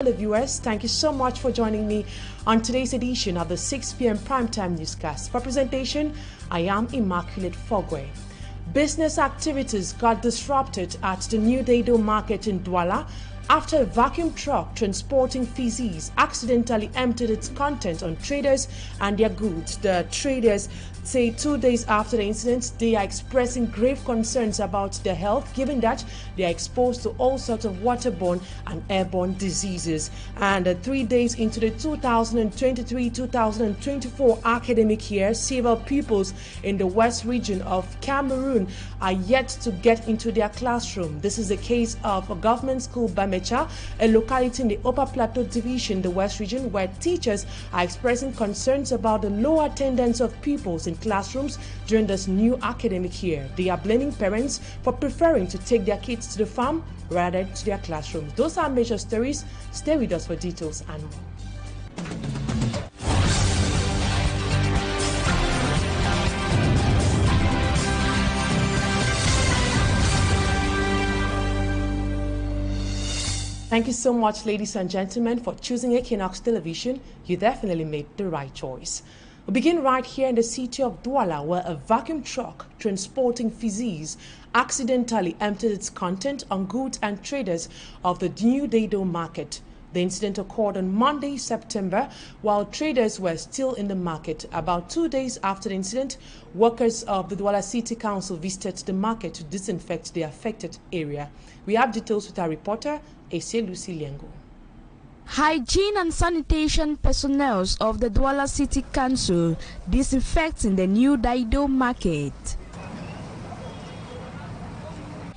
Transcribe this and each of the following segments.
Hello viewers, thank you so much for joining me on today's edition of the 6 p.m. primetime newscast. For presentation, I am Immaculate Fogwe. Business activities got disrupted at the New Dado market in Douala after a vacuum truck transporting feces accidentally emptied its content on traders and their goods. The traders say 2 days after the incident, they are expressing grave concerns about their health, given that they are exposed to all sorts of waterborne and airborne diseases. And 3 days into the 2023-2024 academic year, several pupils in the west region of Cameroon are yet to get into their classroom. This is the case of a government school, Bamecha, a locality in the Upper Plateau Division, the west region, where teachers are expressing concerns about the low attendance of pupils in classrooms during this new academic year. They are blaming parents for preferring to take their kids to the farm rather than to their classrooms. Those are major stories. Stay with us for details and more. Thank you so much, ladies and gentlemen, for choosing Equinoxe television. You definitely made the right choice. We begin right here in the city of Douala, where a vacuum truck transporting feces accidentally emptied its content on goods and traders of the New Dado market. The incident occurred on Monday, September, while traders were still in the market. About 2 days after the incident, workers of the Douala City Council visited the market to disinfect the affected area. We have details with our reporter, Ese Lucy Liengo. Hygiene and sanitation personnel of the Douala City Council disinfecting the New Dado market.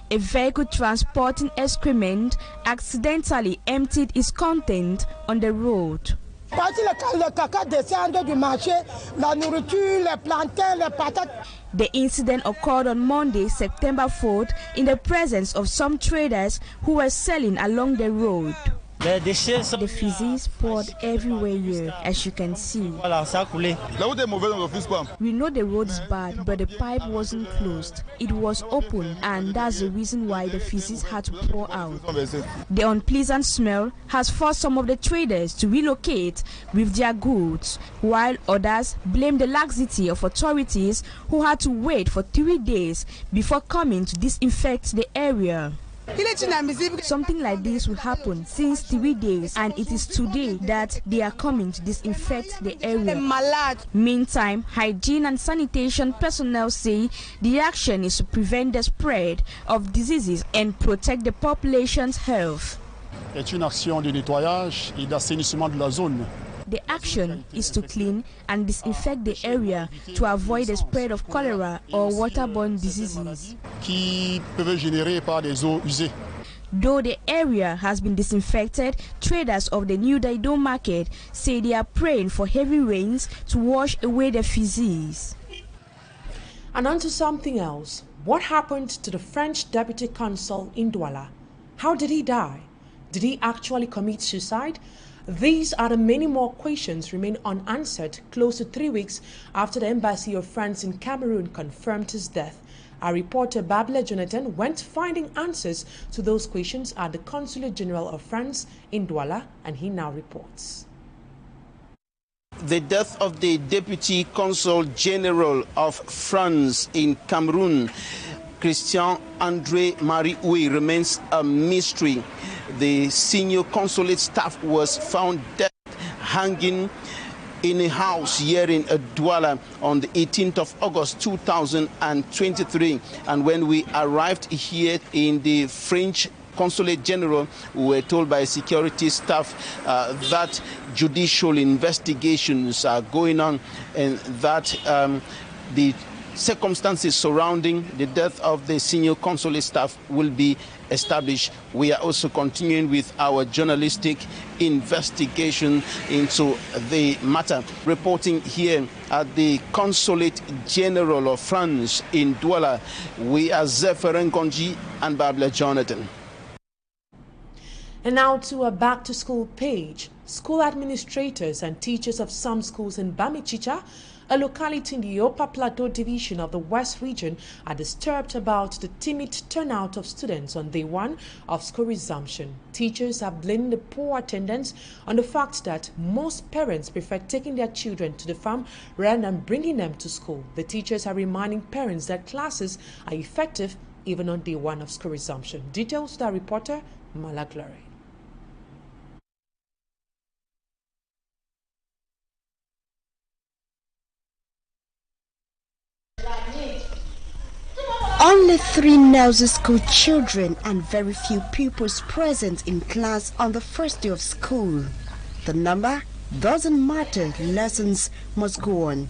A vehicle transporting excrement accidentally emptied its content on the road. The incident occurred on Monday, September 4th, in the presence of some traders who were selling along the road. The feces poured everywhere here, as you can see. We know the road is bad, but the pipe wasn't closed. It was open, and that's the reason why the feces had to pour out. The unpleasant smell has forced some of the traders to relocate with their goods, while others blame the laxity of authorities who had to wait for 3 days before coming to disinfect the area. Something like this will happen since 3 days, and it is today that they are coming to disinfect the area. Meantime, hygiene and sanitation personnel say the action is to prevent the spread of diseases and protect the population's health. C'est une action de nettoyage et d'assainissement de la zone. The action is to clean and disinfect the area to avoid the spread of cholera or waterborne diseases. Qui peuvent générer par des eaux usées. Though the area has been disinfected, traders of the New Dado market say they are praying for heavy rains to wash away the feces. And on to something else. What happened to the French deputy consul in Douala? How did he die? Did he actually commit suicide? These are the many more questions remain unanswered close to 3 weeks after the Embassy of France in Cameroon confirmed his death. Our reporter Babla Jonathan went finding answers to those questions at the Consulate General of France in Douala, and he now reports. The death of the Deputy Consul General of France in Cameroon, Christian André Marie Oué, remains a mystery. The senior consulate staff was found dead, hanging in a house here in Douala on the 18th of August 2023. And when we arrived here in the French Consulate General, we were told by security staff that judicial investigations are going on and that the circumstances surrounding the death of the senior consulate staff will be established. We are also continuing with our journalistic investigation into the matter. Reporting here at the Consulate General of France in Douala, we are Zephyr Nkonji and Babla Jonathan. And now to a back-to-school page. School administrators and teachers of some schools in Bamichicha, a locality in the Upper Plateau division of the West region, are disturbed about the timid turnout of students on day one of school resumption. Teachers have blamed the poor attendance on the fact that most parents prefer taking their children to the farm rather than bringing them to school. The teachers are reminding parents that classes are effective even on day one of school resumption. Details to our reporter, Mala Glory. Only 3 nursery school children and very few pupils present in class on the first day of school. The number doesn't matter, lessons must go on.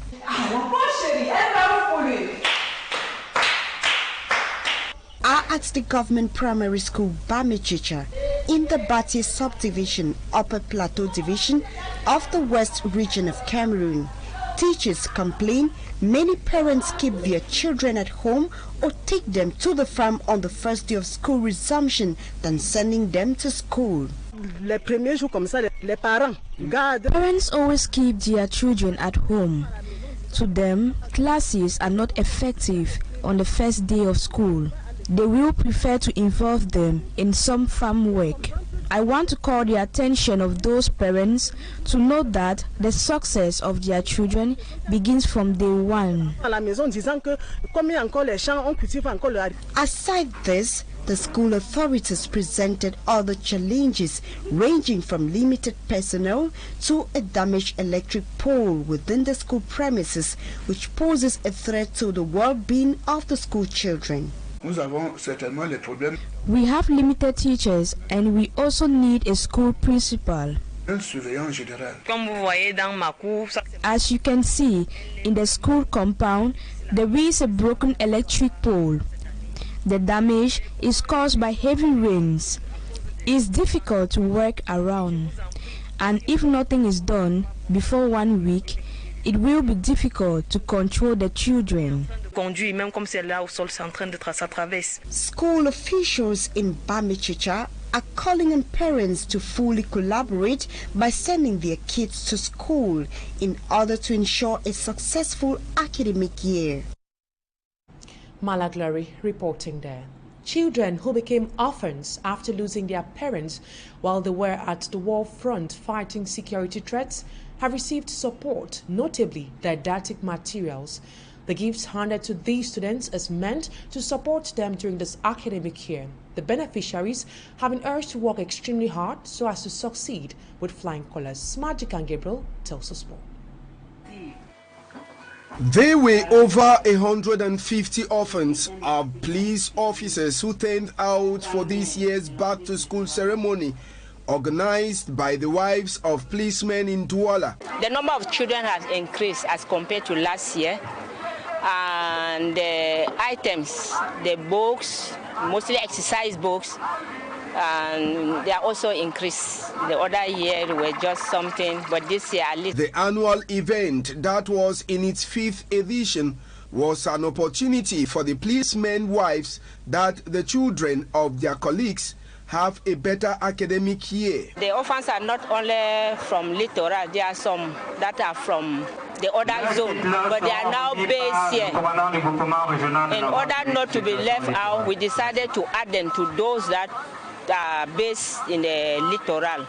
Are at the government primary school Bamichicha in the Bati subdivision, Upper Plateau division of the West region of Cameroon. Teachers complain many parents keep their children at home or take them to the farm on the first day of school resumption than sending them to school. Parents always keep their children at home. To them, classes are not effective on the first day of school. They will prefer to involve them in some farm work. I want to call the attention of those parents to note that the success of their children begins from day one. Aside this, the school authorities presented other challenges ranging from limited personnel to a damaged electric pole within the school premises, which poses a threat to the well-being of the school children. We have limited teachers and we also need a school principal. As you can see, in the school compound, there is a broken electric pole. The damage is caused by heavy rains. It's difficult to work around, and if nothing is done before 1 week, it will be difficult to control the children. School officials in Bamichicha are calling on parents to fully collaborate by sending their kids to school in order to ensure a successful academic year. Malaglari reporting there. Children who became orphans after losing their parents while they were at the war front fighting security threats have received support, notably didactic materials. The gifts handed to these students is meant to support them during this academic year. The beneficiaries have been urged to work extremely hard so as to succeed with flying colors. Magic and Gabriel tells us more. There were over 150 orphans of police officers who turned out for this year's back-to-school ceremony organized by the wives of policemen in Douala. The number of children has increased as compared to last year, and the items, the books, mostly exercise books, and they are also increased. The other year were just something, but this year at least. The annual event that was in its 5th edition was an opportunity for the policemen wives that the children of their colleagues have a better academic year. The orphans are not only from Littoral, there are some that are from the other zone, but they are now based here. In order not to be left out, we decided to add them to those that are based in the Littoral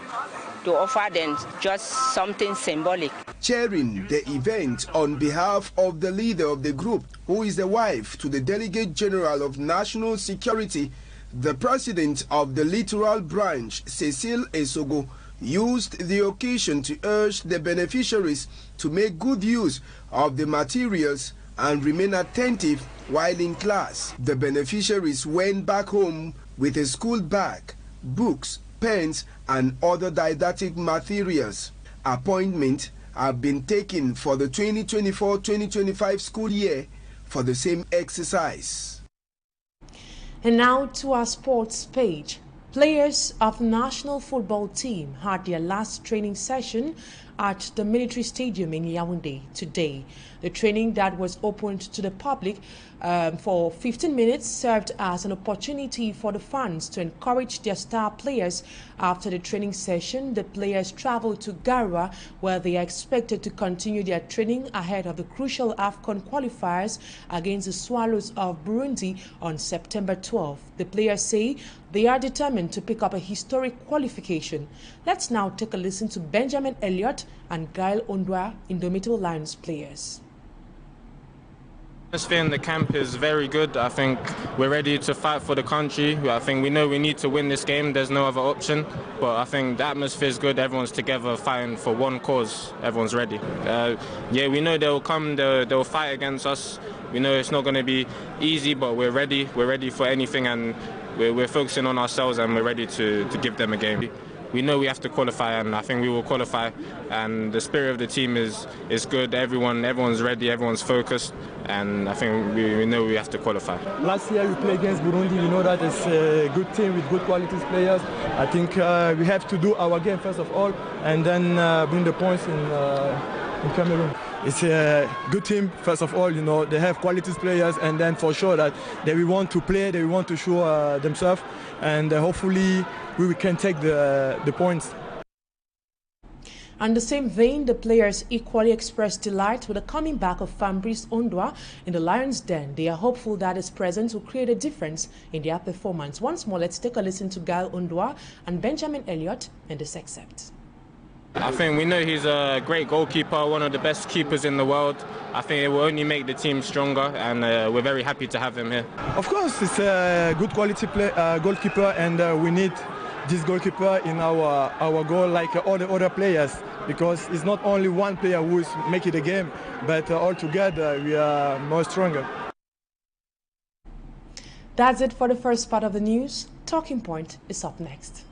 to offer them just something symbolic. Chairing the event on behalf of the leader of the group, who is the wife to the Delegate General of National Security, the president of the Littoral Branch, Cecile Esogo, used the occasion to urge the beneficiaries to make good use of the materials and remain attentive while in class. The beneficiaries went back home with a school bag, books, pens, and other didactic materials. Appointments have been taken for the 2024-2025 school year for the same exercise. And now to our sports page. Players of the national football team had their last training session at the military stadium in Yaoundé today. The training that was opened to the public for 15 minutes served as an opportunity for the fans to encourage their star players. After the training session, the players traveled to Garua, where they are expected to continue their training ahead of the crucial AFCON qualifiers against the Swallows of Burundi on September 12. The players say they are determined to pick up a historic qualification. Let's now take a listen to Benjamin Elliott and Gail Ondwa, Indomitable Lions players. The atmosphere in the camp is very good. I think we're ready to fight for the country. I think we know we need to win this game. There's no other option. But I think the atmosphere is good. Everyone's together fighting for one cause. Everyone's ready. Yeah, we know they'll come. They'll fight against us. We know it's not going to be easy, but we're ready. We're ready for anything, and we're focusing on ourselves, and we're ready to give them a game. We know we have to qualify, and I think we will qualify. And the spirit of the team is good. Everyone's ready. Everyone's focused, and I think we know we have to qualify. Last year we played against Burundi. We know that it's a good team with good quality players. I think we have to do our game first of all, and then bring the points in Cameroon. It's a good team, first of all, you know, they have quality players, and then for sure that they will want to play, they will want to show themselves, and hopefully we can take the points. On the same vein, the players equally expressed delight with the coming back of Fabrice Ondwa in the Lions' Den. They are hopeful that his presence will create a difference in their performance. Once more, let's take a listen to Gail Ondwa and Benjamin Elliott in this excerpt. I think we know he's a great goalkeeper, one of the best keepers in the world. I think it will only make the team stronger, and we're very happy to have him here. Of course, it's a good quality goalkeeper, and we need this goalkeeper in our goal like all the other players, because it's not only one player who is making the game, but all together we are more stronger. That's it for the first part of the news. Talking Point is up next.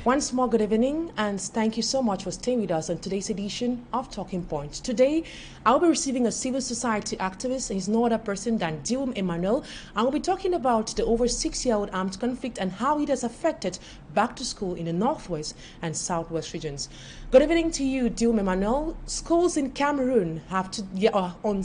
Once more, good evening, and thank you so much for staying with us on today's edition of Talking Point. Today, I'll be receiving a civil society activist. He's no other person than Dium Emmanuel, and we'll be talking about the over 6-year-old armed conflict and how it has affected back to school in the northwest and southwest regions. Good evening to you, Dium Emmanuel. Schools in Cameroon have to, on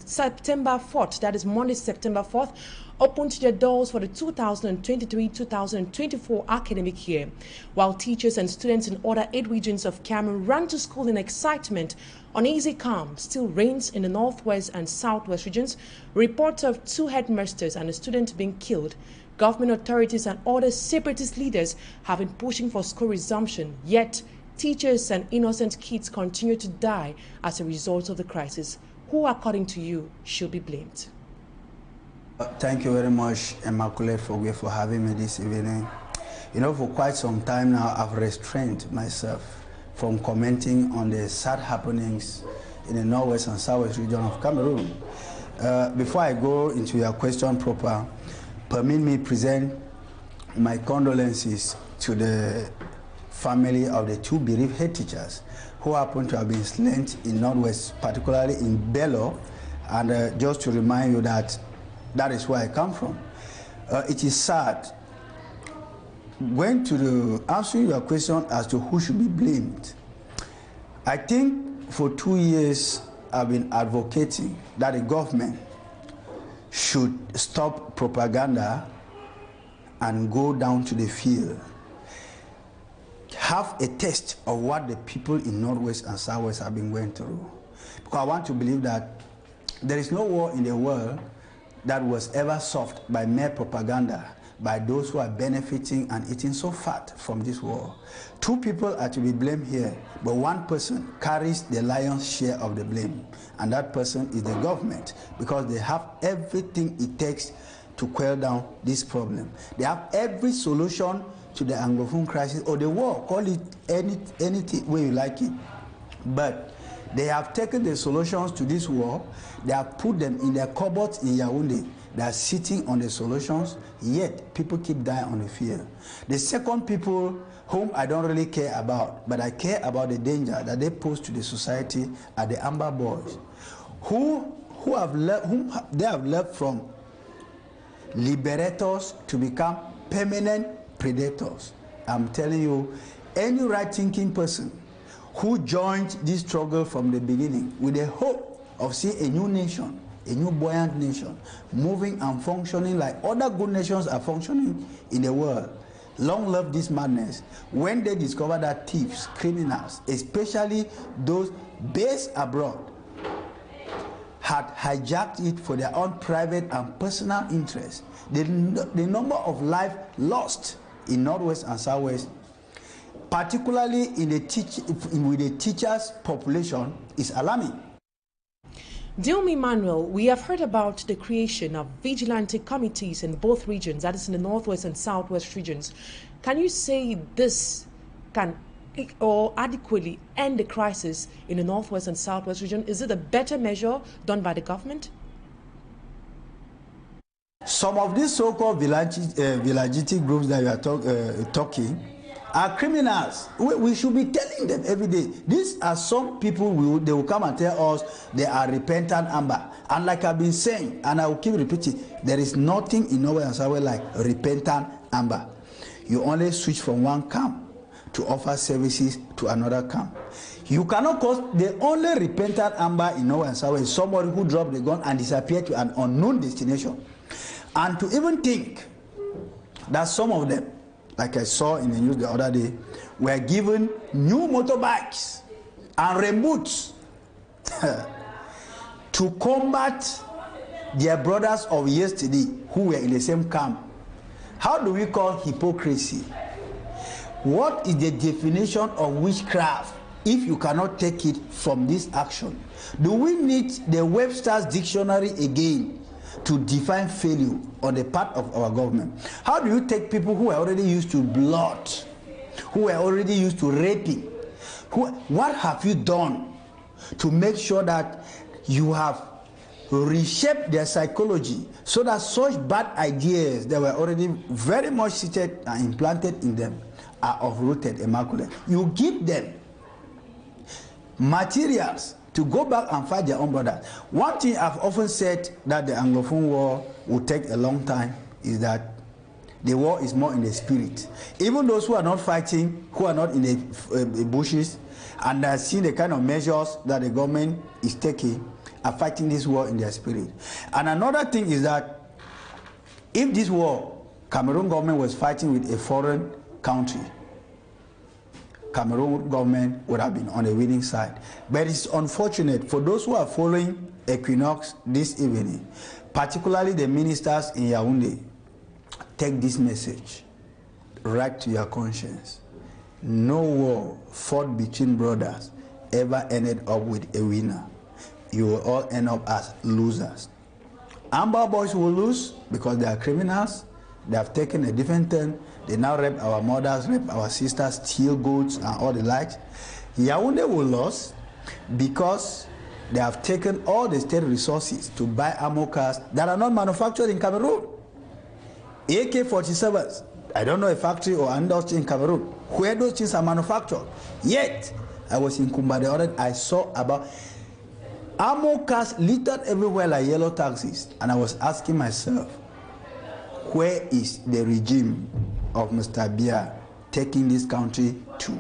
September 4th, that is Monday, September 4th, opened their doors for the 2023-2024 academic year. While teachers and students in other 8 regions of Cameroon ran to school in excitement, uneasy calm still reigns in the northwest and southwest regions. Reports of 2 headmasters and a student being killed. Government authorities and other separatist leaders have been pushing for school resumption, yet teachers and innocent kids continue to die as a result of the crisis. Who, according to you, should be blamed? Thank you very much, Immaculate, for having me this evening. You know, for quite some time now, I've restrained myself from commenting on the sad happenings in the northwest and southwest region of Cameroon. Before I go into your question proper, permit me present my condolences to the family of the 2 bereaved head teachers who happen to have been slain in northwest, particularly in Bello. And just to remind you that that is where I come from. It is sad. Going to answering your question as to who should be blamed, I think for 2 years I've been advocating that the government should stop propaganda and go down to the field. Have a taste of what the people in Northwest and Southwest have been going through. Because I want to believe that there is no war in the world that was ever solved by mere propaganda, by those who are benefiting and eating so fat from this war. 2 people are to be blamed here, but 1 person carries the lion's share of the blame, and that person is the government, because they have everything it takes to quell down this problem. They have every solution to the Anglophone crisis or the war, call it anything way you like it. But they have taken the solutions to this war, they have put them in their cupboards in Yaoundé. They are sitting on the solutions, yet people keep dying on the field. The second people whom I don't really care about, but I care about the danger that they pose to the society, are the Amber boys, who whom they have left from liberators to become permanent predators. I'm telling you, any right-thinking person who joined this struggle from the beginning with the hope of seeing a new nation, a new buoyant nation, moving and functioning like other good nations are functioning in the world, long live this madness. When they discover that thieves, criminals, especially those based abroad, had hijacked it for their own private and personal interests, the number of lives lost in Northwest and Southwest, particularly with the teachers' population, is alarming. Dilmi Manuel, we have heard about the creation of vigilante committees in both regions, that is in the Northwest and Southwest regions. Can you say this can or adequately end the crisis in the Northwest and Southwest region? Is it a better measure done by the government? Some of these so-called vigilante groups that you are talking are criminals. We should be telling them every day. These are some people, they will come and tell us they are repentant amber. And like I've been saying, and I will keep repeating, there is nothing in Norway and Southwest like repentant amber. You only switch from one camp to offer services to another camp. You cannot cause the only repentant amber in Norway and Southwest is somebody who dropped the gun and disappeared to an unknown destination. And to even think that some of them, like I saw in the news the other day, were given new motorbikes and rain boots to combat their brothers of yesterday who were in the same camp. How do we call hypocrisy? What is the definition of witchcraft if you cannot take it from this action? Do we need the Webster's dictionary again to define failure on the part of our government? How do you take people who are already used to blood, who are already used to raping? What have you done to make sure that you have reshaped their psychology so that such bad ideas that were already very much seated and implanted in them are uprooted, immaculate? You give them materials to go back and fight their own brothers. One thing I've often said that the Anglophone war will take a long time is that the war is more in the spirit. Even those who are not fighting, who are not in the bushes, and are seeing the kind of measures that the government is taking, are fighting this war in their spirit. And another thing is that if this war, Cameroon government was fighting with a foreign country, Cameroon government would have been on the winning side. But it's unfortunate for those who are following Equinoxe this evening, particularly the ministers in Yaoundé, take this message right to your conscience. No war fought between brothers ever ended up with a winner. You will all end up as losers. Amber boys will lose because they are criminals. They have taken a different turn. They now rape our mothers, rape our sisters, steal goods and all the likes. Yaoundé will lose because they have taken all the state resources to buy ammo cars that are not manufactured in Cameroon. AK-47s, I don't know a factory or industry in Cameroon where those things are manufactured. Yet, I was in Kumba the other day, I saw about ammo cars littered everywhere like yellow taxis. And I was asking myself, where is the regime of Mr. Biya taking this country to?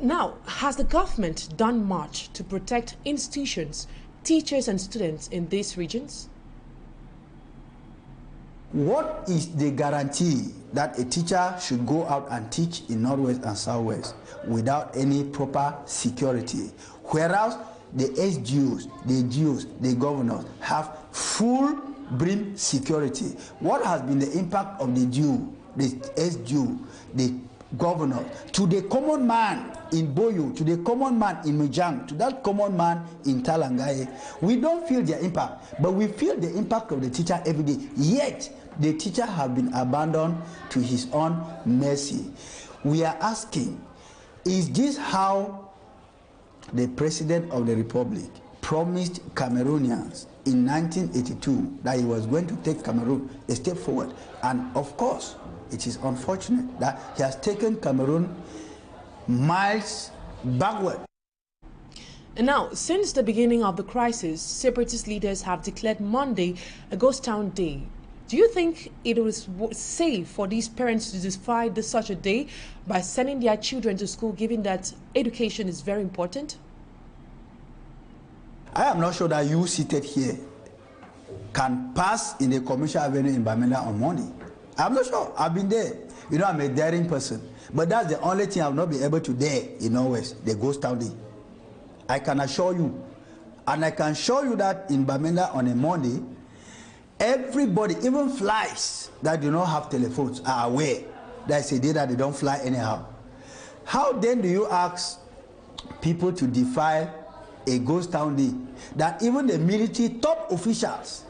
Now, has the government done much to protect institutions, teachers and students in these regions? What is the guarantee that a teacher should go out and teach in Northwest and Southwest without any proper security? Whereas the SGOs, the GOs, the governors have full brim security. What has been the impact of the GO, the SGO, the governor, to the common man in Boyo, to the common man in Mujang, to that common man in Talangaye? We don't feel their impact, but we feel the impact of the teacher every day. Yet, the teacher has been abandoned to his own mercy. We are asking, is this how the President of the Republic promised Cameroonians in 1982 that he was going to take Cameroon a step forward? And of course, it is unfortunate that he has taken Cameroon miles backward. And now, since the beginning of the crisis, separatist leaders have declared Monday a ghost town day. Do you think it was safe for these parents to defy such a day by sending their children to school, given that education is very important? I am not sure that you seated here can pass in a commercial avenue in Bamenda on Monday. I'm not sure. I've been there. You know, I'm a daring person. But that's the only thing I've not been able to dare in Norwest, the ghost town day. I can assure you, and I can show you that in Bamenda on a Monday, everybody, even flies that do not have telephones, are aware that it's a day that they don't fly anyhow. How then do you ask people to defy a ghost town day that even the military top officials,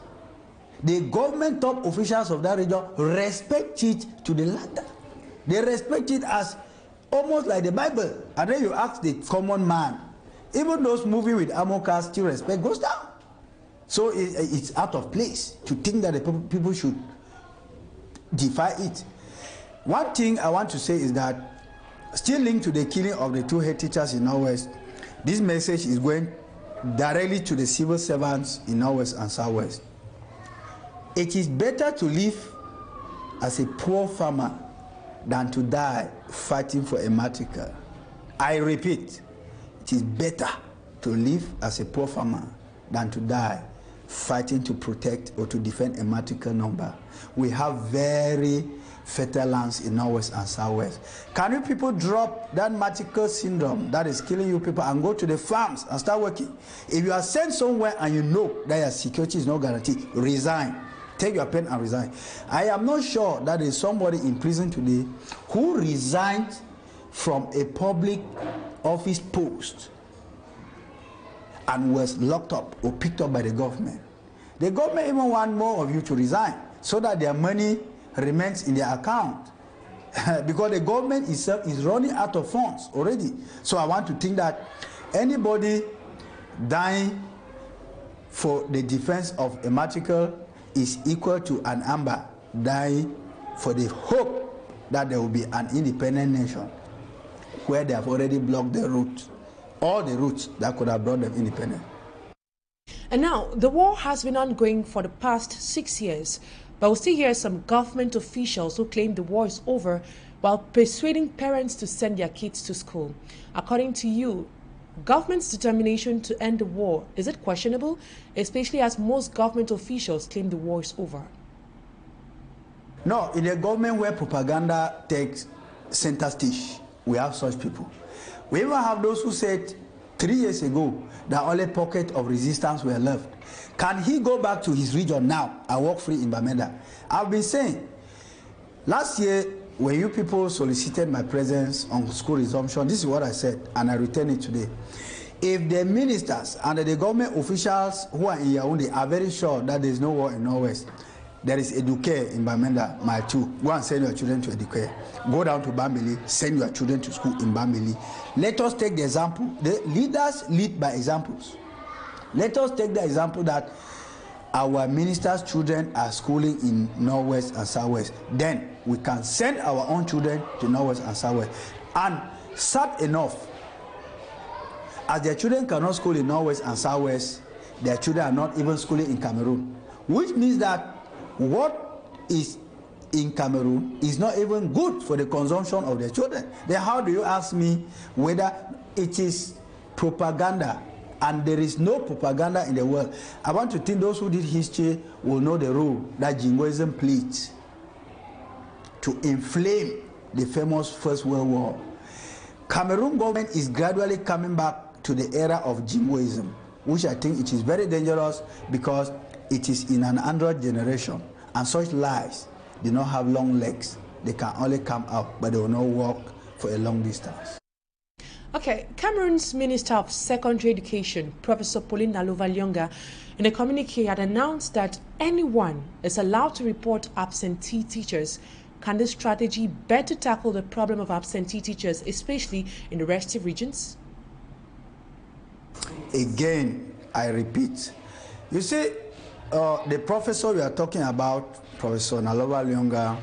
the government top officials of that region respect it to the letter? They respect it as almost like the Bible. And then you ask the common man, even those moving with armor cars still respect goes down. So it's out of place to think that the people should defy it. One thing I want to say is that, still linked to the killing of the 2 head teachers in Northwest, this message is going directly to the civil servants in Northwest and Southwest. It is better to live as a poor farmer than to die fighting for a massacre. I repeat, it is better to live as a poor farmer than to die fighting to protect or to defend a massacre number. We have very fertile lands in Northwest and Southwest. Can you people drop that massacre syndrome that is killing you people and go to the farms and start working? If you are sent somewhere and you know that your security is not guaranteed, resign. Take your pen and resign. I am not sure that there is somebody in prison today who resigned from a public office post and was locked up or picked up by the government. The government even want more of you to resign so that their money remains in their account. Because the government itself is running out of funds already. So I want to think that anybody dying for the defense of a massacre is equal to an Amber dying for the hope that there will be an independent nation where they have already blocked the route, all the routes that could have brought them independence. And now, the war has been ongoing for the past 6 years, but we still hear some government officials who claim the war is over while persuading parents to send their kids to school. According to you, government's determination to end the war, is it questionable, especially as most government officials claim the war is over? No, in a government where propaganda takes center stage, we have such people. We even have those who said 3 years ago that only pocket of resistance were left. Can he go back to his region now and walk free in Bamenda? I've been saying, last year when you people solicited my presence on school resumption, this is what I said, and I return it today. If the ministers and the government officials who are in Yaoundé are very sure that there is no war in Northwest, there is Educare in Bamenda, Mile 2. Go and send your children to Educare. Go down to Bambili, send your children to school in Bambili. Let us take the example. The leaders lead by examples. Let us take the example that our ministers' children are schooling in Northwest and Southwest. Then we can send our own children to Northwest and Southwest. And sad enough, as their children cannot school in Northwest and Southwest, their children are not even schooling in Cameroon. Which means that what is in Cameroon is not even good for the consumption of their children. Then how do you ask me whether it is propaganda? And there is no propaganda in the world. I want to think those who did history will know the role that jingoism played to inflame the famous First World War. Cameroon government is gradually coming back to the era of jingoism, which I think it is very dangerous because it is in an Android generation, and such lies do not have long legs. They can only come out, but they will not walk for a long distance. Okay, Cameroon's Minister of Secondary Education, Professor Pauline Nalova-Lyonga, in a communique had announced that anyone is allowed to report absentee teachers. Can this strategy better tackle the problem of absentee teachers, especially in the restive regions? Again, I repeat. You see, the professor we are talking about, Professor Nalova-Lyonga,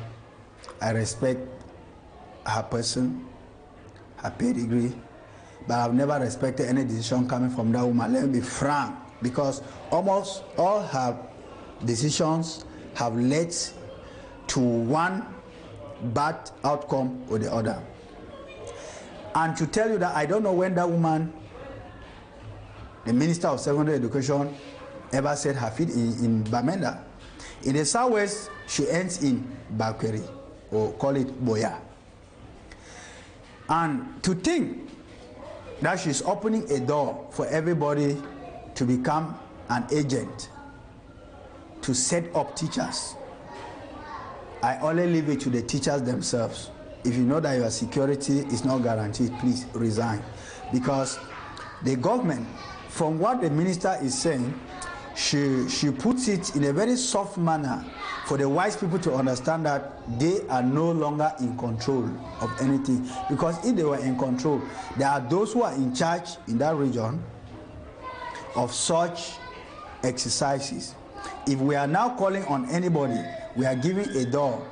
I respect her person, her pedigree, but I've never respected any decision coming from that woman. Let me be frank, because almost all her decisions have led to one bad outcome or the other. And to tell you that I don't know when that woman, the Minister of Secondary Education, ever set her feet in Bamenda. In the southwest, she ends in Bakweri, or call it Boya. And to think that she's opening a door for everybody to become an agent, to set up teachers, I only leave it to the teachers themselves. If you know that your security is not guaranteed, please resign. Because the government, from what the minister is saying, she puts it in a very soft manner for the wise people to understand that they are no longer in control of anything. Because if they were in control, there are those who are in charge in that region of such exercises. If we are now calling on anybody, we are giving a door,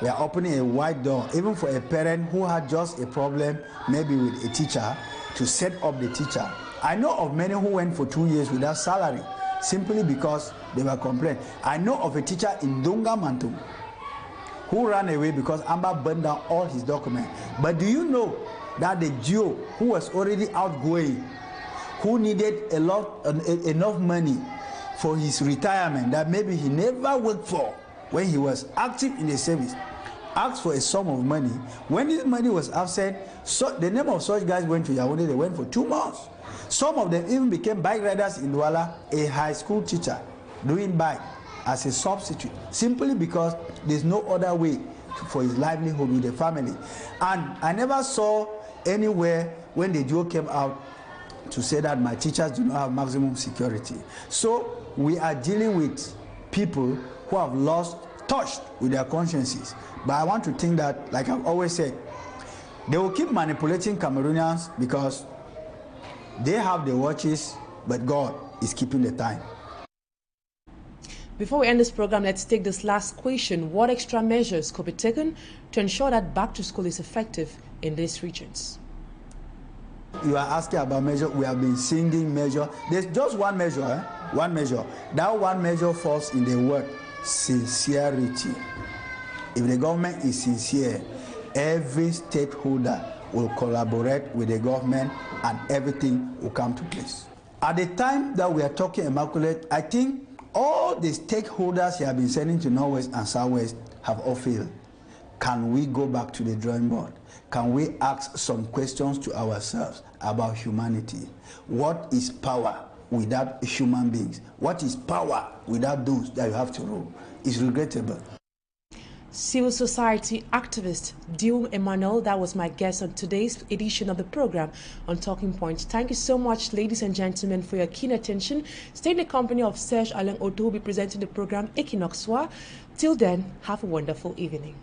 we are opening a wide door, even for a parent who had just a problem, maybe with a teacher, to set up the teacher. I know of many who went for 2 years without salary, simply because they were complaining. I know of a teacher in Dunga Mantum who ran away because Amber burned down all his documents. But do you know that the GO who was already outgoing, who needed enough money for his retirement that maybe he never worked for when he was active in the service, asked for a sum of money. When this money was absent, so the name of such guys went to Yaoundé, they went for 2 months. Some of them even became bike riders in Douala, a high school teacher doing bike as a substitute, simply because there's no other way for his livelihood with the family. And I never saw anywhere when the duo came out to say that my teachers do not have maximum security. So we are dealing with people who have lost touch with their consciences. But I want to think that, like I've always said, they will keep manipulating Cameroonians because they have the watches, but God is keeping the time. Before we end this program, let's take this last question. What extra measures could be taken to ensure that back to school is effective in these regions? You are asking about measure. We have been singing measure. There's just one measure, one measure. That one measure falls in the word sincerity. If the government is sincere, every stakeholder will collaborate with the government and everything will come to place. At the time that we are talking Immaculate, I think all the stakeholders you have been sending to Northwest and Southwest have all failed. Can we go back to the drawing board? Can we ask some questions to ourselves about humanity? What is power without human beings? What is power without those that you have to rule? It's regrettable. Civil society activist Dium Emmanuel, that was my guest on today's edition of the program on Talking Points. Thank you so much, ladies and gentlemen, for your keen attention. Stay in the company of Serge Alain Otto, who will be presenting the program Equinoxe. Till then, have a wonderful evening.